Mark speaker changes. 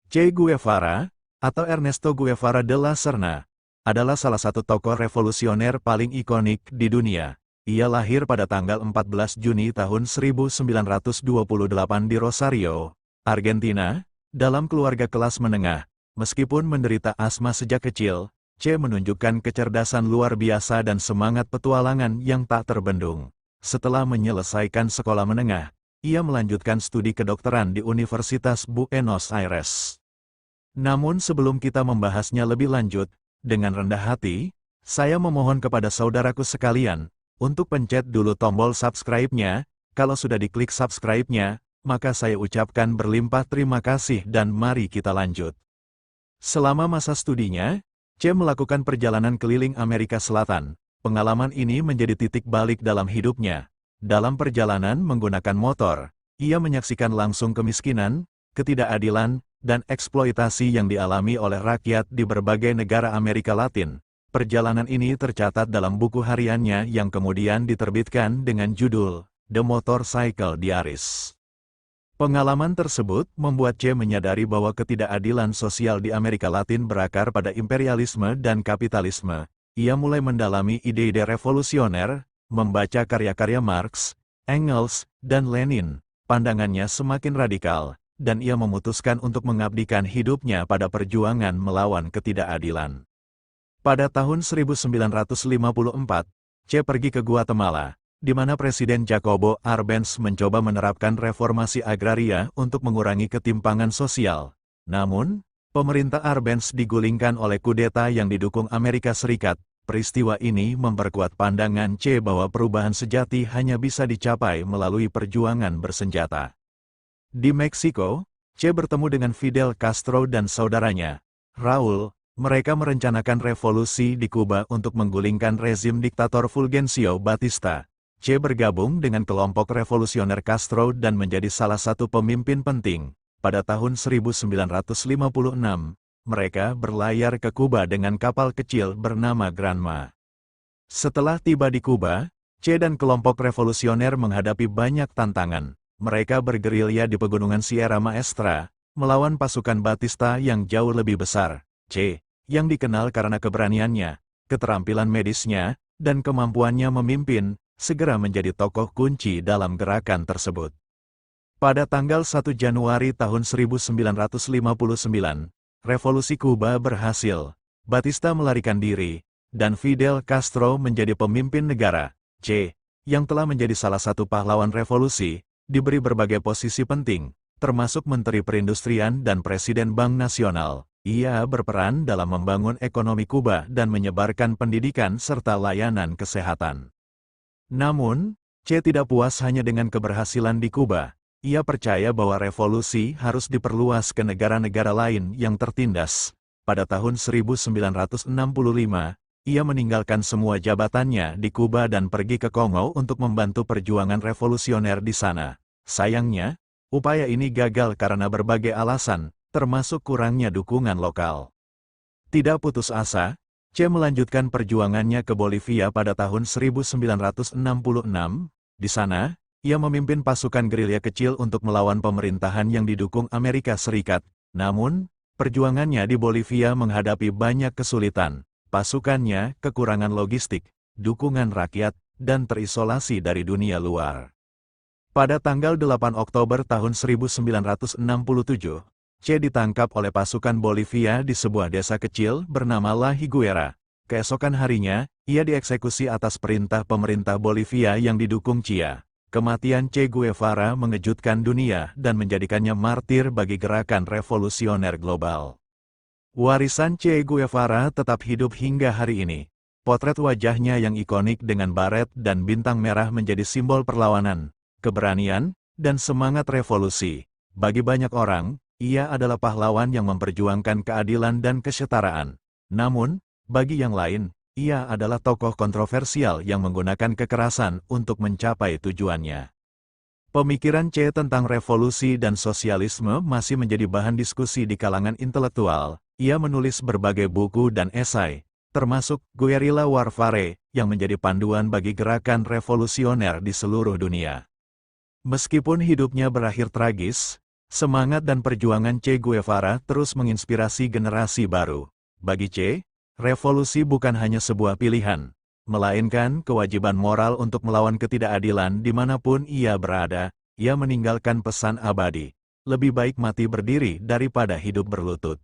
Speaker 1: Che Guevara, atau Ernesto Guevara de la Serna, adalah salah satu tokoh revolusioner paling ikonik di dunia. Ia lahir pada tanggal 14 Juni tahun 1928 di Rosario, Argentina, dalam keluarga kelas menengah. Meskipun menderita asma sejak kecil, Che menunjukkan kecerdasan luar biasa dan semangat petualangan yang tak terbendung. Setelah menyelesaikan sekolah menengah, ia melanjutkan studi kedokteran di Universitas Buenos Aires. Namun sebelum kita membahasnya lebih lanjut, dengan rendah hati, saya memohon kepada saudaraku sekalian, untuk pencet dulu tombol subscribe-nya. Kalau sudah diklik subscribe-nya, maka saya ucapkan berlimpah terima kasih dan mari kita lanjut. Selama masa studinya, Che melakukan perjalanan keliling Amerika Selatan. Pengalaman ini menjadi titik balik dalam hidupnya. Dalam perjalanan menggunakan motor, ia menyaksikan langsung kemiskinan, ketidakadilan, dan eksploitasi yang dialami oleh rakyat di berbagai negara Amerika Latin. Perjalanan ini tercatat dalam buku hariannya yang kemudian diterbitkan dengan judul The Motorcycle Diaries. Pengalaman tersebut membuat Che menyadari bahwa ketidakadilan sosial di Amerika Latin berakar pada imperialisme dan kapitalisme. Ia mulai mendalami ide-ide revolusioner, membaca karya-karya Marx, Engels, dan Lenin. Pandangannya semakin radikal, dan ia memutuskan untuk mengabdikan hidupnya pada perjuangan melawan ketidakadilan. Pada tahun 1954, Che pergi ke Guatemala, di mana Presiden Jacobo Arbenz mencoba menerapkan reformasi agraria untuk mengurangi ketimpangan sosial. Namun, pemerintah Arbenz digulingkan oleh kudeta yang didukung Amerika Serikat. Peristiwa ini memperkuat pandangan Che bahwa perubahan sejati hanya bisa dicapai melalui perjuangan bersenjata. Di Meksiko, Che bertemu dengan Fidel Castro dan saudaranya, Raul. Mereka merencanakan revolusi di Kuba untuk menggulingkan rezim diktator Fulgencio Batista. Che bergabung dengan kelompok revolusioner Castro dan menjadi salah satu pemimpin penting. Pada tahun 1956, mereka berlayar ke Kuba dengan kapal kecil bernama Granma. Setelah tiba di Kuba, Che dan kelompok revolusioner menghadapi banyak tantangan. Mereka bergerilya di pegunungan Sierra Maestra, melawan pasukan Batista yang jauh lebih besar. Che, yang dikenal karena keberaniannya, keterampilan medisnya, dan kemampuannya memimpin, segera menjadi tokoh kunci dalam gerakan tersebut. Pada tanggal 1 Januari tahun 1959, Revolusi Kuba berhasil. Batista melarikan diri, dan Fidel Castro menjadi pemimpin negara. Che, yang telah menjadi salah satu pahlawan revolusi, diberi berbagai posisi penting, termasuk Menteri Perindustrian dan Presiden Bank Nasional. Ia berperan dalam membangun ekonomi Kuba dan menyebarkan pendidikan serta layanan kesehatan. Namun, Che tidak puas hanya dengan keberhasilan di Kuba. Ia percaya bahwa revolusi harus diperluas ke negara-negara lain yang tertindas. Pada tahun 1965, ia meninggalkan semua jabatannya di Kuba dan pergi ke Kongo untuk membantu perjuangan revolusioner di sana. Sayangnya, upaya ini gagal karena berbagai alasan, termasuk kurangnya dukungan lokal. Tidak putus asa, Che melanjutkan perjuangannya ke Bolivia pada tahun 1966. Di sana, ia memimpin pasukan gerilya kecil untuk melawan pemerintahan yang didukung Amerika Serikat. Namun, perjuangannya di Bolivia menghadapi banyak kesulitan. Pasukannya kekurangan logistik, dukungan rakyat, dan terisolasi dari dunia luar. Pada tanggal 8 Oktober tahun 1967, Che ditangkap oleh pasukan Bolivia di sebuah desa kecil bernama La Higuera. Keesokan harinya, ia dieksekusi atas perintah pemerintah Bolivia yang didukung Chia. Kematian Che Guevara mengejutkan dunia dan menjadikannya martir bagi gerakan revolusioner global. Warisan Che Guevara tetap hidup hingga hari ini. Potret wajahnya yang ikonik dengan baret dan bintang merah menjadi simbol perlawanan, keberanian, dan semangat revolusi. Bagi banyak orang, ia adalah pahlawan yang memperjuangkan keadilan dan kesetaraan. Namun, bagi yang lain, ia adalah tokoh kontroversial yang menggunakan kekerasan untuk mencapai tujuannya. Pemikiran Che tentang revolusi dan sosialisme masih menjadi bahan diskusi di kalangan intelektual. Ia menulis berbagai buku dan esai, termasuk Guerrilla Warfare, yang menjadi panduan bagi gerakan revolusioner di seluruh dunia. Meskipun hidupnya berakhir tragis, Semangat dan perjuangan Che Guevara terus menginspirasi generasi baru. Bagi Che, revolusi bukan hanya sebuah pilihan, melainkan kewajiban moral untuk melawan ketidakadilan dimanapun ia berada. Ia meninggalkan pesan abadi, lebih baik mati berdiri daripada hidup berlutut.